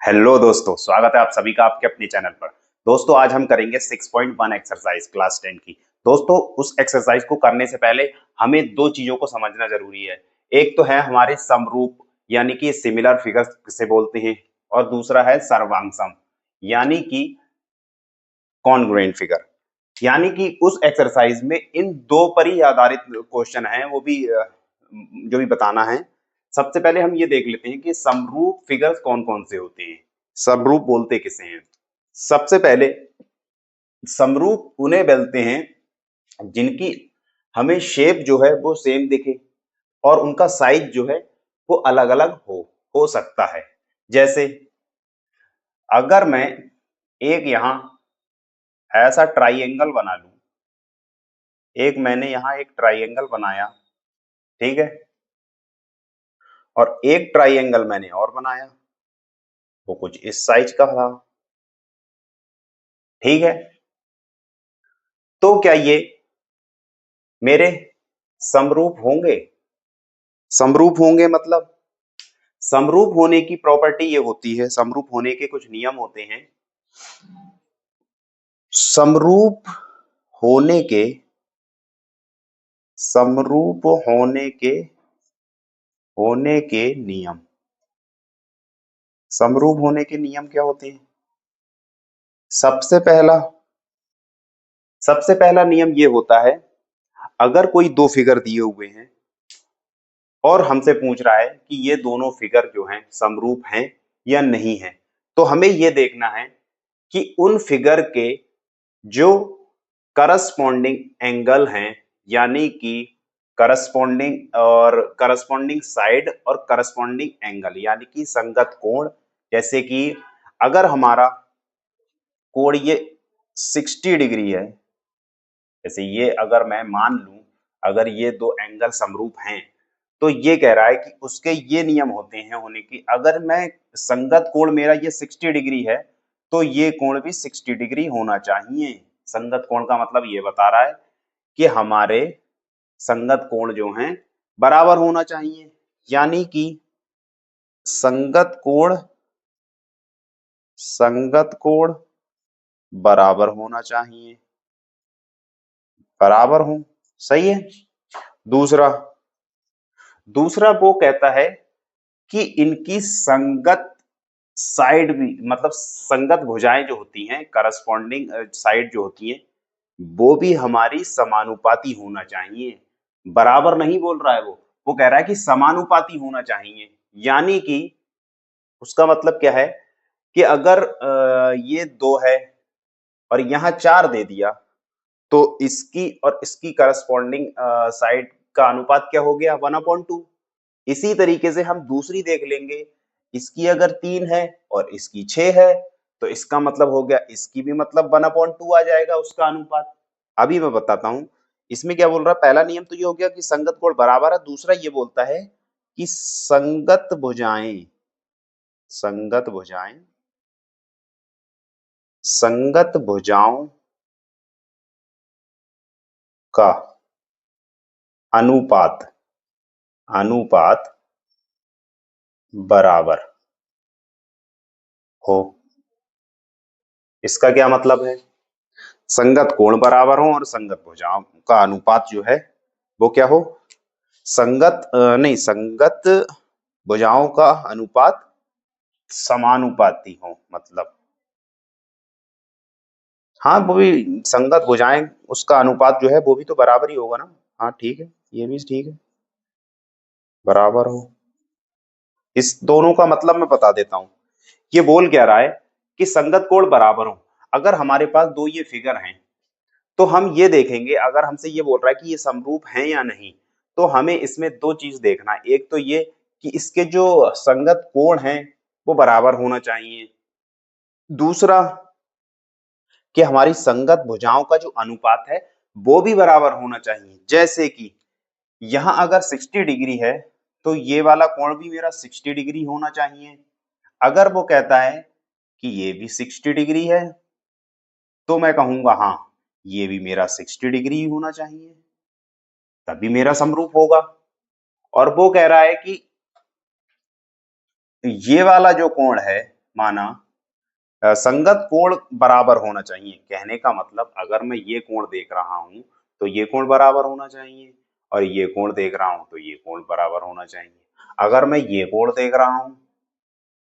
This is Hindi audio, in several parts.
हेलो दोस्तों, स्वागत है आप सभी का आपके अपने चैनल पर। दोस्तों आज हम करेंगे 6.1 एक्सरसाइज क्लास 10 की। दोस्तों उस एक्सरसाइज को करने से पहले हमें दो चीजों को समझना जरूरी है। एक तो है हमारे समरूप यानी कि सिमिलर फिगर्स किसे बोलते हैं, और दूसरा है सर्वांग यानी कि कॉन्ग्रुएंट फिगर। यानी कि उस एक्सरसाइज में इन दो पर ही आधारित क्वेश्चन है, वो भी जो भी बताना है। सबसे पहले हम ये देख लेते हैं कि समरूप फिगर्स कौन कौन से होते हैं, समरूप बोलते किसे हैं। सबसे पहले समरूप उन्हें बोलते हैं जिनकी हमें शेप जो है वो सेम दिखे और उनका साइज जो है वो अलग अलग हो सकता है। जैसे अगर मैं एक यहां ऐसा ट्राइएंगल बना लूं, एक मैंने यहां एक ट्राइएंगल बनाया, ठीक है, और एक ट्राइएंगल मैंने और बनाया, वो कुछ इस साइज का था, ठीक है। तो क्या ये मेरे समरूप होंगे? समरूप होंगे मतलब समरूप होने की प्रॉपर्टी ये होती है, समरूप होने के कुछ नियम होते हैं। समरूप होने के समरूप होने के नियम, समरूप होने के नियम क्या होते हैं? सबसे पहला सबसे पहला नियम ये होता है, अगर कोई दो फिगर दिए हुए हैं और हमसे पूछ रहा है कि ये दोनों फिगर जो हैं समरूप हैं या नहीं है, तो हमें ये देखना है कि उन फिगर के जो करस्पॉन्डिंग एंगल हैं, यानी कि करस्पॉन्डिंग साइड और करस्पॉन्डिंग एंगल यानी कि संगत कोण। जैसे कि अगर हमारा कोण ये 60 डिग्री है, जैसे ये अगर मैं मान लूं, अगर ये दो एंगल समरूप हैं, तो ये कह रहा है कि उसके ये नियम होते हैं होने की, अगर मैं संगत कोण मेरा ये 60 डिग्री है तो ये कोण भी 60 डिग्री होना चाहिए। संगत कोण का मतलब ये बता रहा है कि हमारे संगत कोण जो हैं बराबर होना चाहिए, यानी कि संगत कोण संगत कोण बराबर होना चाहिए, बराबर हो, सही है। दूसरा दूसरा वो कहता है कि इनकी संगत साइड भी, मतलब संगत भुजाएं जो होती हैं, करस्पॉन्डिंग साइड जो होती हैं, वो भी हमारी समानुपाती होना चाहिए। बराबर नहीं बोल रहा है, वो कह रहा है कि समानुपाती होना चाहिए। यानी कि उसका मतलब क्या है कि अगर ये दो है और यहाँ चार दे दिया, तो इसकी और इसकी करस्पॉन्डिंग साइड का अनुपात क्या हो गया? 1/2। इसी तरीके से हम दूसरी देख लेंगे, इसकी अगर 3 है और इसकी 6 है, तो इसका मतलब हो गया इसकी भी मतलब 1/2 आ जाएगा उसका अनुपात। अभी मैं बताता हूं इसमें क्या बोल रहा है। पहला नियम तो ये हो गया कि संगत कोण बराबर है। दूसरा ये बोलता है कि संगत भुजाएं संगत भुजाओं का अनुपात अनुपात बराबर हो। इसका क्या मतलब है? संगत कोण बराबर हो और संगत भुजाओं का अनुपात जो है वो क्या हो? संगत भुजाओं का अनुपात समानुपाती हो, मतलब हाँ, वो भी संगत भुजाएं, उसका अनुपात जो है वो भी तो बराबर ही होगा ना। हाँ ठीक है, ये भी ठीक है, बराबर हो। इस दोनों का मतलब मैं बता देता हूँ। ये बोल क्या रहा है कि संगत कोण बराबर हो। अगर हमारे पास दो ये फिगर हैं, तो हम ये देखेंगे, अगर हमसे ये बोल रहा है कि ये समरूप हैं या नहीं, तो हमें इसमें दो चीज देखना है। एक तो ये कि इसके जो संगत कोण हैं वो बराबर होना चाहिए। दूसरा कि हमारी संगत भुजाओं का जो अनुपात है वो भी बराबर होना चाहिए। जैसे कि यहां अगर 60 डिग्री है, तो ये वाला कोण भी मेरा 60 डिग्री होना चाहिए। अगर वो कहता है कि ये भी 60 डिग्री है, तो मैं कहूंगा हाँ, ये भी मेरा 60 डिग्री होना चाहिए, तभी मेरा समरूप होगा। और वो कह रहा है कि ये वाला जो कोण है माना संगत कोण बराबर होना चाहिए। कहने का मतलब अगर मैं ये कोण देख रहा हूं तो ये कोण बराबर होना चाहिए, और ये कोण देख रहा हूं तो ये कोण बराबर होना चाहिए। अगर मैं ये कोण देख रहा हूं,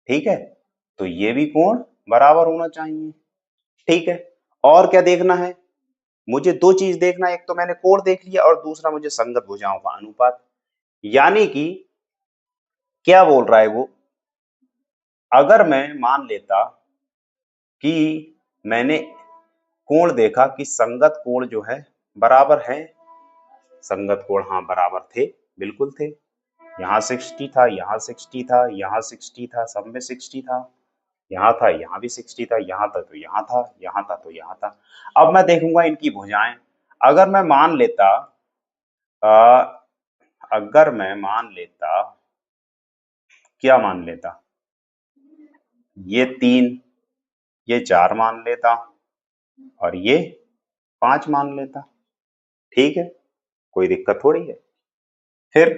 ठीक है, तो ये भी कोण बराबर होना चाहिए। ठीक है, और क्या देखना है? मुझे दो चीज देखना है, एक तो मैंने कोण देख लिया और दूसरा मुझे संगत भुजाओं का अनुपात। यानी कि क्या बोल रहा है वो, अगर मैं मान लेता कि मैंने कोण देखा कि संगत कोण जो है बराबर है, संगत कोण हाँ बराबर थे, बिल्कुल थे। यहाँ 60 था, यहाँ 60 था, यहाँ 60 था, सब में 60 था, यहाँ था, यहाँ भी 60 था, यहाँ था तो यहाँ था, यहाँ था तो यहाँ था। अब मैं देखूंगा इनकी भुजाएं। अगर मैं मान लेता आ, अगर मैं मान लेता, क्या मान लेता, ये 3, ये 4 मान लेता और ये 5 मान लेता, ठीक है, कोई दिक्कत थोड़ी है। फिर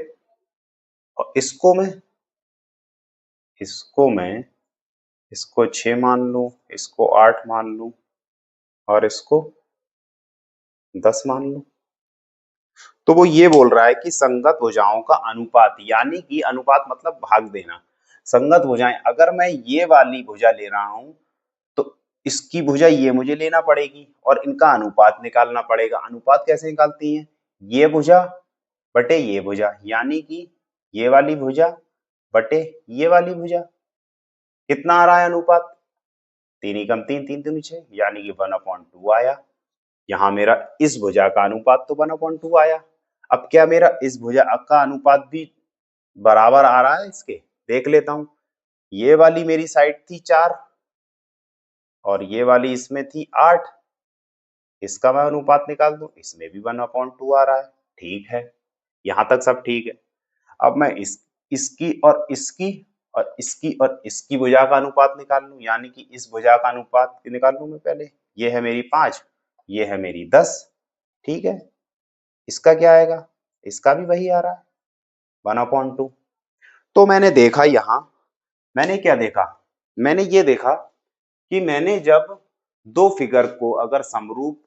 इसको मैं इसको मैं इसको 6 मान लूं, इसको 8 मान लूं और इसको 10 मान लूं, तो वो ये बोल रहा है कि संगत भुजाओं का अनुपात, यानी कि अनुपात मतलब भाग देना। संगत भुजाएं, अगर मैं ये वाली भुजा ले रहा हूं तो इसकी भुजा ये मुझे लेना पड़ेगी और इनका अनुपात निकालना पड़ेगा। अनुपात कैसे निकालती हैं? ये भुजा बटे ये भुजा, यानी कि ये वाली भुजा बटे ये वाली भुजा। कितना आ रहा है अनुपात? 3 एकम 3, 3 दूनी 6, यानी कि 1/2 आया। यहाँ मेरा इस भुजा का अनुपात तो 1/2 आया। अब क्या मेरा इस भुजा का अनुपात भी बराबर आ रहा है इसके? देख लेता हूं। ये वाली मेरी साइड थी 4 और ये वाली इसमें थी 8। इसका मैं अनुपात निकाल दूं, इसमें भी 1/2 आ रहा है। ठीक है, यहां तक सब ठीक है। अब मैं इसकी और इसकी और इसकी और इसकी भुजा का अनुपात निकाल लूं, यानी कि इस भुजा का अनुपात निकाल लूं मैं पहले। ये है मेरी 5, ये है मेरी 10, ठीक है। इसका क्या आएगा? इसका भी वही आ रहा है, 1/2। तो मैंने देखा यहाँ, मैंने क्या देखा? मैंने ये देखा कि मैंने जब दो फिगर को अगर समरूप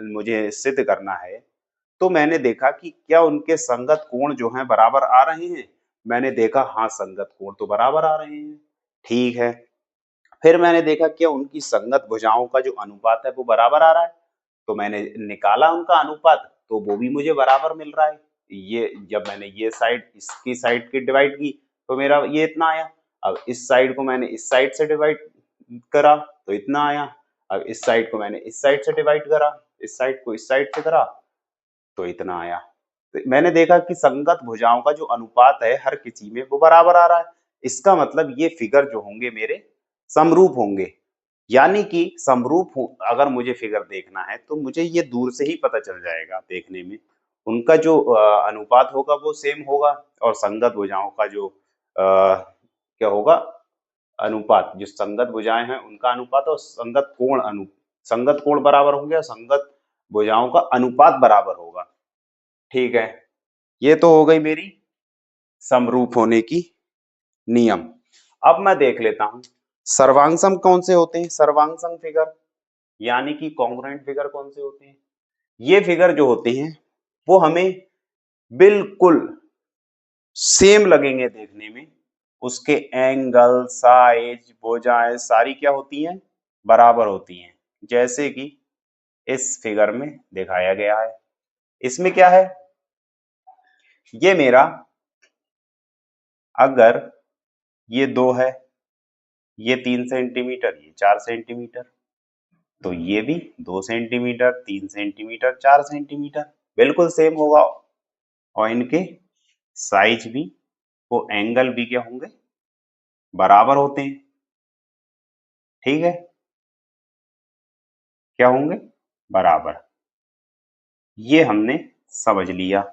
मुझे सिद्ध करना है, तो मैंने देखा कि क्या उनके संगत कोण जो हैं बराबर आ रहे हैं। मैंने देखा हाँ, संगत कोण तो बराबर आ रहे हैं, ठीक है। फिर मैंने देखा क्या उनकी संगत भुजाओं का जो अनुपात है वो बराबर आ रहा है, तो मैंने निकाला उनका अनुपात, तो वो भी मुझे बराबर मिल रहा है। ये जब मैंने ये साइड इसकी साइड की डिवाइड की तो मेरा ये इतना आया। अब इस साइड को मैंने इस साइड से डिवाइड करा तो इतना आया। अब इस साइड को मैंने इस साइड से डिवाइड करा, इस साइड को इस साइड से करा तो इतना आया। तो मैंने देखा कि संगत भुजाओं का जो अनुपात है हर किसी में वो बराबर आ रहा है। इसका मतलब ये फिगर जो होंगे मेरे समरूप होंगे। यानी कि समरूप हो, अगर मुझे फिगर देखना है तो मुझे ये दूर से ही पता चल जाएगा देखने में। उनका जो अनुपात होगा वो सेम होगा, और संगत भुजाओं का जो क्या होगा, अनुपात, जो संगत भुजाएं हैं उनका अनुपात और संगत कोण बराबर होंगे और संगत भुजाओं का अनुपात बराबर होगा। ठीक है, ये तो हो गई मेरी समरूप होने की नियम। अब मैं देख लेता हूं सर्वांग कौन से होते हैं। सर्वांग फिगर यानी कि कॉन्ग्रुएंट फिगर कौन से होते हैं? ये फिगर जो होते हैं वो हमें बिल्कुल सेम लगेंगे देखने में। उसके एंगल, साइज, भुजाएं सारी क्या होती हैं? बराबर होती हैं, जैसे कि इस फिगर में दिखाया गया है। इसमें क्या है? ये मेरा, अगर ये 2 है, ये 3 सेंटीमीटर, ये 4 सेंटीमीटर, तो ये भी 2 सेंटीमीटर, 3 सेंटीमीटर, 4 सेंटीमीटर, बिल्कुल सेम होगा। और इनके साइज भी, वो एंगल भी क्या होंगे? बराबर होते हैं, ठीक है। क्या होंगे? बराबर। ये हमने समझ लिया।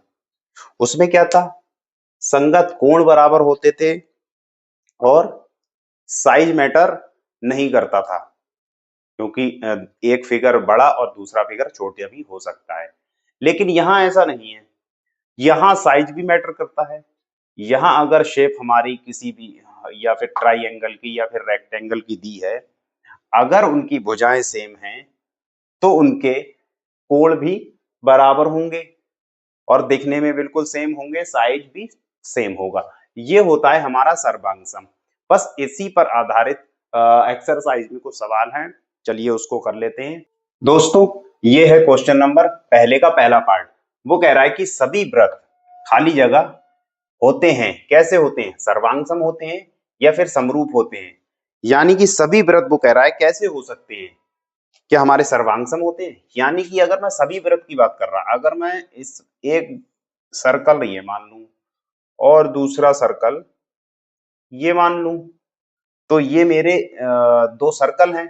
उसमें क्या था? संगत कोण बराबर होते थे और साइज मैटर नहीं करता था, क्योंकि एक फिगर बड़ा और दूसरा फिगर छोटा भी हो सकता है। लेकिन यहाँ ऐसा नहीं है, यहाँ साइज भी मैटर करता है। यहाँ अगर शेप हमारी किसी भी या फिर ट्राइंगल की या फिर रेक्टेंगल की दी है, अगर उनकी भुजाएं सेम हैं तो उनके कोण भी बराबर होंगे और दिखने में बिल्कुल सेम होंगे, साइज भी सेम होगा। ये होता है हमारा सर्वांग। बस इसी पर आधारित एक्सरसाइज में कुछ सवाल हैं, चलिए उसको कर लेते हैं। दोस्तों ये है क्वेश्चन नंबर पहले का पहला पार्ट। वो कह रहा है कि सभी वृत्त खाली जगह होते हैं, कैसे होते हैं, सर्वांग होते हैं या फिर समरूप होते हैं। यानी कि सभी वृत्त वो कह रहा है कैसे हो सकते हैं, क्या हमारे सर्वांग होते हैं। यानी कि अगर मैं सभी वृत्त की बात कर रहा, अगर मैं इस एक सर्कल ये मान लूं और दूसरा सर्कल ये मान लूं, तो ये मेरे दो सर्कल हैं,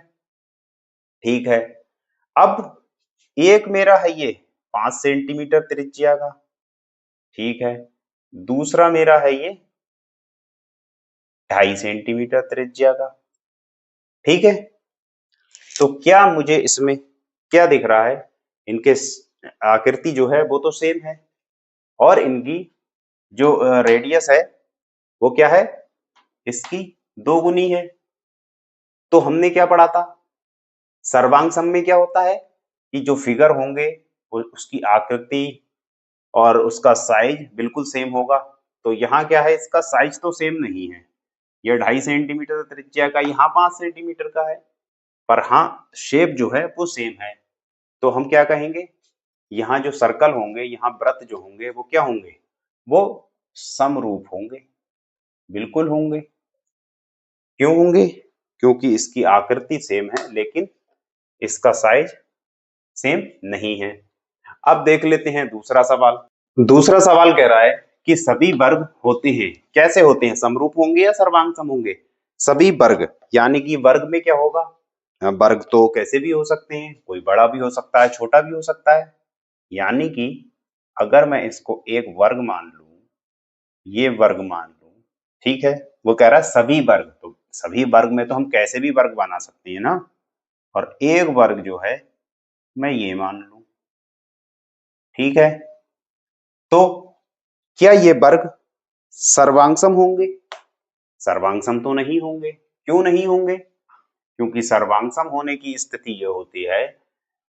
ठीक है। अब एक मेरा है ये 5 सेंटीमीटर त्रिज्या का, ठीक है। दूसरा मेरा है ये 2.5 सेंटीमीटर त्रिज्या का, ठीक है। तो क्या मुझे इसमें क्या दिख रहा है, इनके आकृति जो है वो तो सेम है और इनकी जो रेडियस है वो क्या है, इसकी 2 गुनी है। तो हमने क्या पढ़ा था, सर्वांग सम में क्या होता है कि जो फिगर होंगे उसकी आकृति और उसका साइज बिल्कुल सेम होगा। तो यहाँ क्या है, इसका साइज तो सेम नहीं है, ये 2.5 सेंटीमीटर त्रिज्या का, यहाँ 5 सेंटीमीटर का है, पर हाँ शेप जो है वो सेम है। तो हम क्या कहेंगे, यहाँ जो सर्कल होंगे, यहाँ वृत्त जो होंगे वो क्या होंगे, वो समरूप होंगे, बिल्कुल होंगे। क्यों होंगे, क्योंकि इसकी आकृति सेम है लेकिन इसका साइज सेम नहीं है। अब देख लेते हैं दूसरा सवाल। दूसरा सवाल कह रहा है कि सभी वर्ग होते हैं, कैसे होते हैं, समरूप होंगे या सर्वांग सम होंगे। सभी वर्ग यानी कि वर्ग में क्या होगा, वर्ग तो कैसे भी हो सकते हैं, कोई बड़ा भी हो सकता है छोटा भी हो सकता है। यानी कि अगर मैं इसको एक वर्ग मान लूं, ये वर्ग मान लूं, ठीक है। वो कह रहा है सभी वर्ग, तो सभी वर्ग में तो हम कैसे भी वर्ग बना सकते हैं ना, और एक वर्ग जो है मैं ये मान लूं, ठीक है। तो क्या ये वर्ग सर्वांग होंगे, सर्वांग तो नहीं होंगे। क्यों नहीं होंगे, क्योंकि सर्वांग होने की स्थिति ये होती है,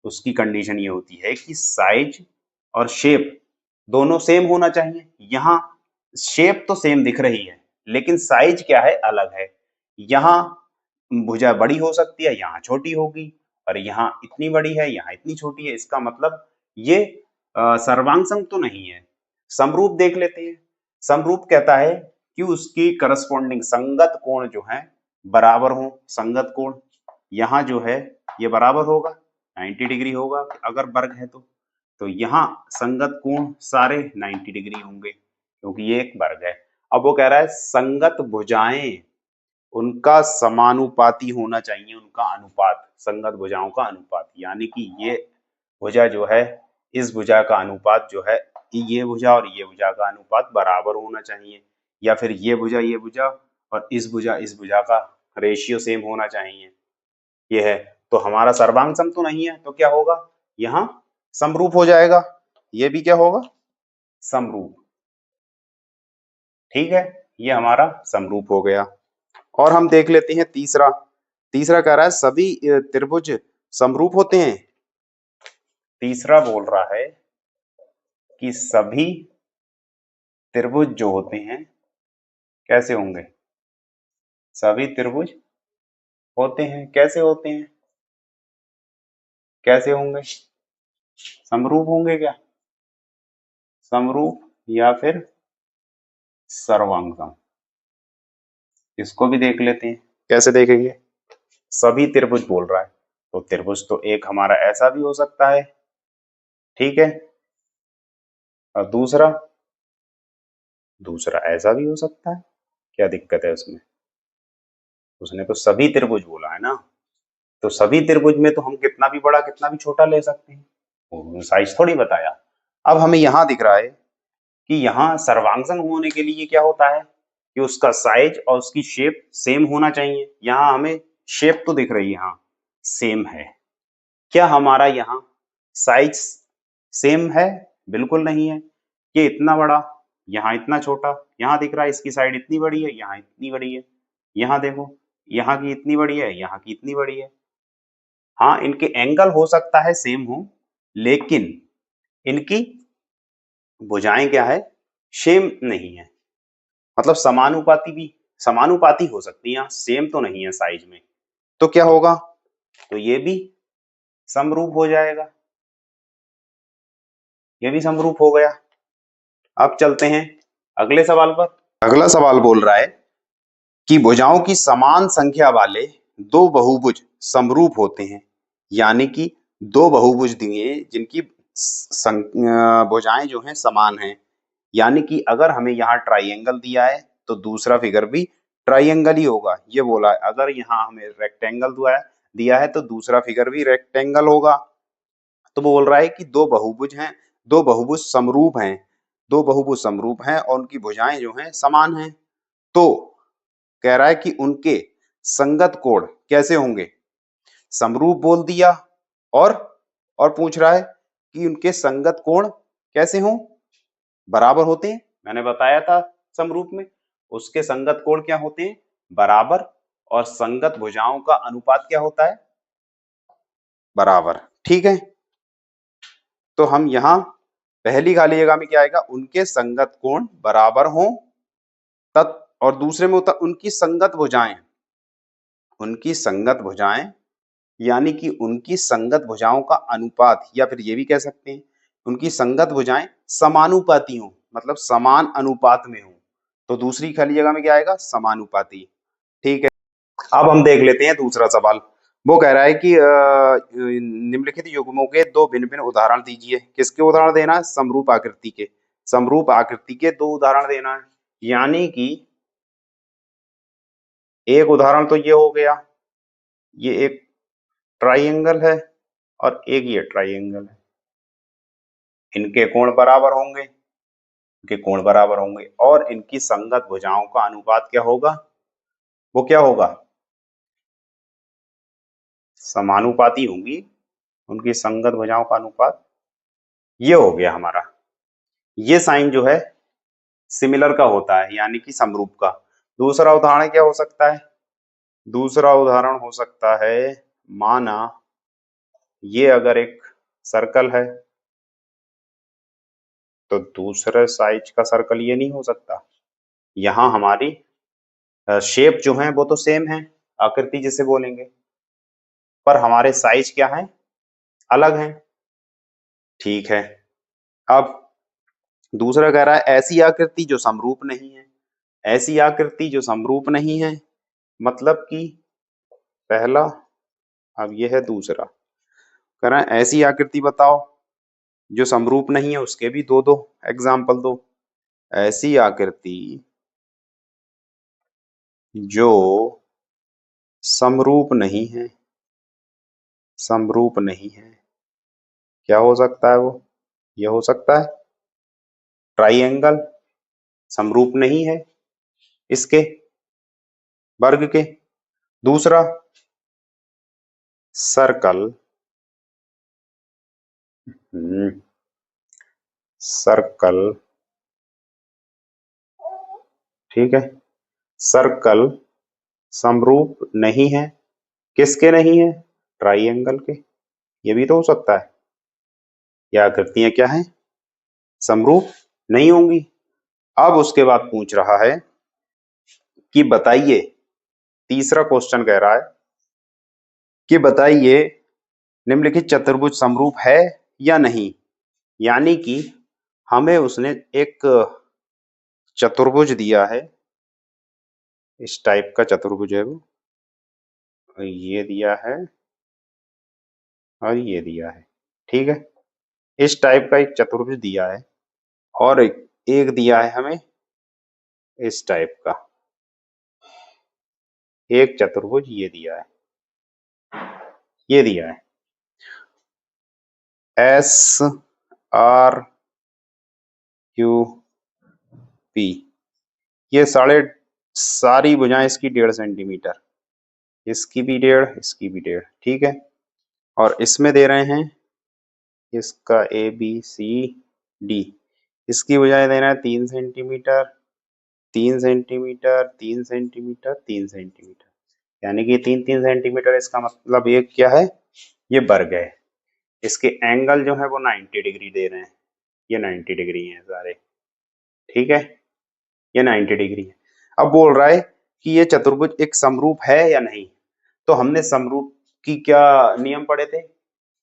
उसकी कंडीशन ये होती है कि साइज और शेप दोनों सेम होना चाहिए। यहाँ शेप तो सेम दिख रही है लेकिन साइज क्या है, अलग है। यहाँ भुजा बड़ी हो सकती है, यहाँ छोटी होगी, और यहाँ इतनी बड़ी है, यहाँ इतनी छोटी है। इसका मतलब ये सर्वांग तो नहीं है। समरूप देख लेते हैं। समरूप कहता है कि उसकी करस्पॉन्डिंग संगत कोण जो है बराबर हो। संगत कोण यहाँ जो है ये बराबर होगा, 90 डिग्री होगा अगर वर्ग है तो यहाँ संगत कोण सारे 90 डिग्री होंगे क्योंकि ये एक वर्ग है। अब वो कह रहा है संगत भुजाएं उनका समानुपाती होना चाहिए, उनका अनुपात, संगत भुजाओं का अनुपात। यानी कि ये भुजा जो है इस भुजा का अनुपात जो है, ये भुजा और ये भुजा का अनुपात बराबर होना चाहिए, या फिर ये भुजा और इस भुजा का रेशियो सेम होना चाहिए। ये है, तो हमारा सर्वांग सम तो नहीं है, तो क्या होगा, यहाँ समरूप हो जाएगा। ये भी क्या होगा, समरूप, ठीक है। ये हमारा समरूप हो गया। और हम देख लेते हैं तीसरा। तीसरा कह रहा है सभी त्रिभुज समरूप होते हैं। तीसरा बोल रहा है कि सभी त्रिभुज जो होते हैं कैसे होंगे, सभी त्रिभुज होते हैं, कैसे होते हैं, कैसे होंगे, समरूप होंगे क्या, समरूप या फिर सर्वांगसम। इसको भी देख लेते हैं, कैसे देखेंगे। सभी त्रिभुज बोल रहा है तो त्रिभुज तो एक हमारा ऐसा भी हो सकता है, ठीक है, और दूसरा दूसरा ऐसा भी हो सकता है। क्या दिक्कत है उसमें, उसने तो सभी त्रिभुज बोला है ना, तो सभी त्रिभुज में तो हम कितना भी बड़ा कितना भी छोटा ले सकते हैं, साइज थोड़ी बताया। अब हमें यहाँ दिख रहा है कि यहाँ सर्वांगसम होने के लिए क्या होता है कि उसका साइज और उसकी शेप सेम होना चाहिए। यहाँ हमें शेप तो दिख रही है, यहाँ सेम है। क्या हमारा यहाँ साइज सेम है, बिल्कुल नहीं है। ये इतना बड़ा, यहाँ इतना छोटा, यहाँ दिख रहा है इसकी साइड इतनी बड़ी है, यहाँ इतनी बड़ी है। यहाँ देखो, यहाँ की इतनी बड़ी है, यहाँ की इतनी बड़ी है। हाँ, इनके एंगल हो सकता है सेम हो, लेकिन इनकी भुजाएं क्या है, सेम नहीं है। मतलब समानुपाती हो सकती है, सेम तो नहीं है साइज में। तो क्या होगा, तो ये भी समरूप हो जाएगा, ये भी समरूप हो गया। अब चलते हैं अगले सवाल पर। अगला सवाल बोल रहा है कि भुजाओं की समान संख्या वाले दो बहुभुज समरूप होते हैं। यानी कि दो बहुभुज दिए जिनकी भुजाएं जो हैं समान हैं। यानी कि अगर हमें यहाँ ट्राइंगल दिया है तो दूसरा फिगर भी ट्राइंगल ही होगा, ये बोला है। अगर यहाँ हमें रेक्टेंगल दिया है तो दूसरा फिगर भी रेक्टेंगल होगा। तो वो बोल रहा है कि दो बहुभुज समरूप हैं, दो बहुभुज समरूप हैं और उनकी भुजाएं जो हैं समान हैं। तो कह रहा है कि उनके संगत कोण कैसे होंगे। समरूप बोल दिया, और पूछ रहा है कि उनके संगत कोण कैसे हों, बराबर होते हैं। मैंने बताया था समरूप में उसके संगत कोण क्या होते हैं, बराबर। और संगत भुजाओं का अनुपात क्या होता है, बराबर। ठीक है, तो हम यहाँ पहली खाली जगह में क्या आएगा, उनके संगत कोण बराबर हों तत्, और दूसरे में होता उनकी संगत भुजाएं, यानी कि उनकी संगत भुजाओं का अनुपात, या फिर ये भी कह सकते हैं उनकी संगत भुजाएं समानुपाती हों, मतलब समान अनुपात में हों। तो दूसरी खाली जगह में क्या आएगा, समानुपाती। ठीक है, अब हम देख लेते हैं दूसरा सवाल। वो कह रहा है कि निम्नलिखित युग्मों के दो भिन्न भिन्न उदाहरण दीजिए। किसके उदाहरण देना है, समरूप आकृति के। समरूप आकृति के दो उदाहरण देना है। यानी कि एक उदाहरण तो ये हो गया, ये एक ट्राइंगल है और एक ये ट्राइंगल है। इनके कोण बराबर होंगे, और इनकी संगत भुजाओं का अनुपात क्या होगा, वो क्या होगा, समानुपाती होंगी उनकी संगत भुजाओं का अनुपात। ये हो गया हमारा, ये साइन जो है सिमिलर का होता है, यानी कि समरूप का। दूसरा उदाहरण क्या हो सकता है, दूसरा उदाहरण हो सकता है, माना ये अगर एक सर्कल है तो दूसरे साइज का सर्कल ये नहीं हो सकता। यहाँ हमारी शेप जो है वो तो सेम है, आकृति जिसे बोलेंगे, पर हमारे साइज क्या है, अलग है। ठीक है, अब दूसरा कह रहा है ऐसी आकृति जो समरूप नहीं है। ऐसी आकृति जो समरूप नहीं है मतलब कि पहला, अब यह है दूसरा। कह रहा है ऐसी आकृति बताओ जो समरूप नहीं है, उसके भी दो दो एग्जाम्पल दो। ऐसी आकृति जो समरूप नहीं है, समरूप नहीं है, क्या हो सकता है वो, ये हो सकता है ट्राइंगल, समरूप नहीं है इसके वर्ग के। दूसरा सर्कल, सर्कल, ठीक है, सर्कल समरूप नहीं है, किसके नहीं है, ट्राइंगल के। ये भी तो हो सकता है, ये आकृतियां क्या है, समरूप नहीं होंगी। अब उसके बाद पूछ रहा है कि बताइए, तीसरा क्वेश्चन कह रहा है कि बताइए निम्नलिखित चतुर्भुज समरूप है या नहीं। यानी कि हमें उसने एक चतुर्भुज दिया है, इस टाइप का चतुर्भुज है वो, ये दिया है और ये दिया है। ठीक है, इस टाइप का एक चतुर्भुज दिया है, और एक दिया है हमें इस टाइप का एक चतुर्भुज, ये दिया है, ये दिया है एस आर क्यू पी। ये सारी भुजाएं इसकी 1.5 सेंटीमीटर, इसकी भी 1.5, इसकी भी 1.5। ठीक है, और इसमें दे रहे हैं इसका ए बी सी डी, इसकी भुजाएं दे रहे हैं 3 सेंटीमीटर, 3 सेंटीमीटर, 3 सेंटीमीटर, 3 सेंटीमीटर, यानी कि 3-3 सेंटीमीटर। इसका मतलब ये क्या है, ये वर्ग है। इसके एंगल जो है वो 90 डिग्री दे रहे हैं, ये 90 डिग्री है सारे, ठीक है, ये 90 डिग्री है। अब बोल रहा है कि ये चतुर्भुज एक समरूप है या नहीं। तो हमने समरूप की क्या नियम पढ़े थे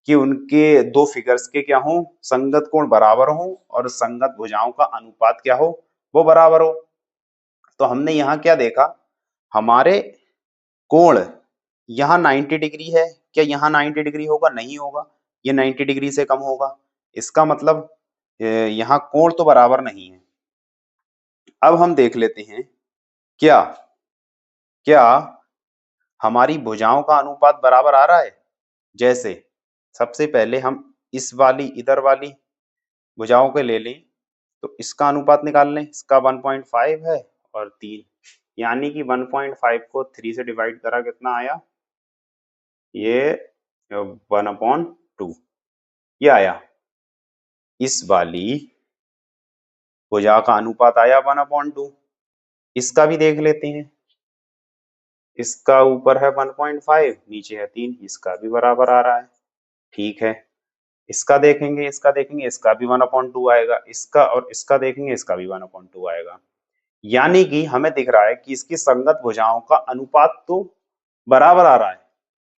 कि उनके दो फिगर्स के क्या हो, संगत कोण बराबर हो और संगत भुजाओं का अनुपात क्या हो, वो बराबर हो। तो हमने यहाँ क्या देखा, हमारे कोण यहाँ 90 डिग्री है, क्या यहाँ 90 डिग्री होगा, नहीं होगा, ये 90 डिग्री से कम होगा। इसका मतलब यहाँ कोण तो बराबर नहीं है। अब हम देख लेते हैं क्या क्या हमारी भुजाओं का अनुपात बराबर आ रहा है। जैसे सबसे पहले हम इस वाली इधर वाली भुजाओं के ले लें, तो इसका अनुपात निकाल लें, इसका 1.5 है और 3, यानी कि 1.5 को 3 से डिवाइड करा कितना आया, ये 1/2 ये आया। इस वाली भुजा का अनुपात आया 1/2। इसका भी देख लेते हैं, इसका ऊपर है 1.5, नीचे है 3, इसका भी बराबर आ रहा है, ठीक है। इसका देखेंगे, इसका देखेंगे, इसका भी 1/2 आएगा, इसका और इसका देखेंगे, इसका भी 1/2 आएगा। यानी कि हमें दिख रहा है कि इसकी संगत भुजाओं का अनुपात तो बराबर आ रहा है,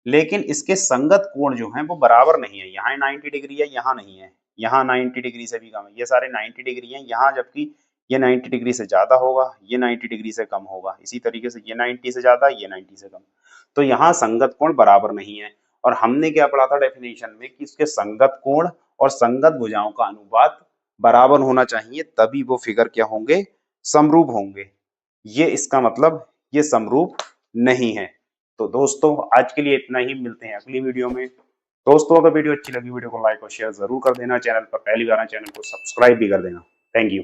लेकिन इसके संगत कोण जो हैं वो बराबर नहीं है। यहाँ 90 डिग्री है, यहाँ नहीं है, यहाँ 90 डिग्री से भी कम है, ये सारे 90 डिग्री हैं यहाँ, जबकि ये 90 डिग्री से ज्यादा होगा, ये 90 डिग्री से कम होगा, इसी तरीके से ये 90 से ज्यादा, ये 90 से कम। तो यहाँ संगत कोण बराबर नहीं है। और हमने क्या पढ़ा था डेफिनेशन में कि इसके संगत कोण और संगत भुजाओं का अनुपात बराबर होना चाहिए, तभी वो फिगर क्या होंगे, समरूप होंगे। ये इसका मतलब ये समरूप नहीं है। तो दोस्तों आज के लिए इतना ही, मिलते हैं अगली वीडियो में। दोस्तों अगर वीडियो अच्छी लगी, वीडियो को लाइक और शेयर जरूर कर देना, चैनल पर पहली बार आए चैनल को सब्सक्राइब भी कर देना। Thank you.